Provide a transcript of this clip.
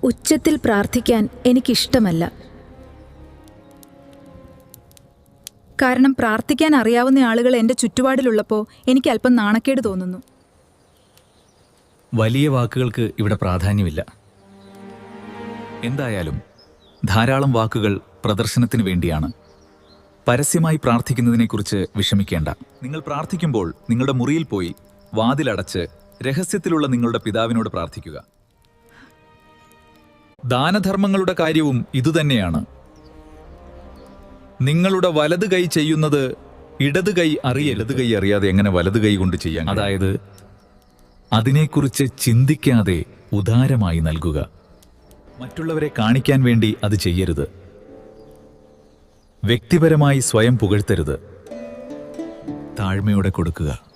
ഉച്ചത്തിൽ പ്രാർത്ഥിക്കാൻ എനിക്കിഷ്ടമല്ല. കാരണം പ്രാർത്ഥിക്കാൻ അറിയാവുന്ന ആളുകൾ എൻ്റെ ചുറ്റുപാടിലുള്ളപ്പോൾ എനിക്ക് അല്പം നാണക്കേട് തോന്നുന്നു. വലിയ വാക്കുകൾക്ക് ഇവിടെ പ്രാധാന്യമില്ല. എന്തായാലും ധാരാളം വാക്കുകൾ പ്രദർശനത്തിന് വേണ്ടിയാണ്. പരസ്യമായി പ്രാർത്ഥിക്കുന്നതിനെക്കുറിച്ച് വിഷമിക്കേണ്ട. നിങ്ങൾ പ്രാർത്ഥിക്കുമ്പോൾ നിങ്ങളുടെ മുറിയിൽ പോയി വാതിലടച്ച് രഹസ്യത്തിലുള്ള നിങ്ങളുടെ പിതാവിനോട് പ്രാർത്ഥിക്കുക. ദാനധർമ്മങ്ങളുടെ കാര്യവും ഇതുതന്നെയാണ്. നിങ്ങളുടെ വലത് കൈ ചെയ്യുന്നത് ഇടത് കൈ അറിയാതെ എങ്ങനെ വലത് കൈ കൊണ്ട് ചെയ്യാൻ? അതായത് അതിനെക്കുറിച്ച് ചിന്തിക്കാതെ ഉദാരമായി നൽകുക. മറ്റുള്ളവരെ കാണിക്കാൻ വേണ്ടി അത് ചെയ്യരുത്. വ്യക്തിപരമായി സ്വയം പുകഴ്ത്തരുത്. താഴ്മയോടെ കൊടുക്കുക.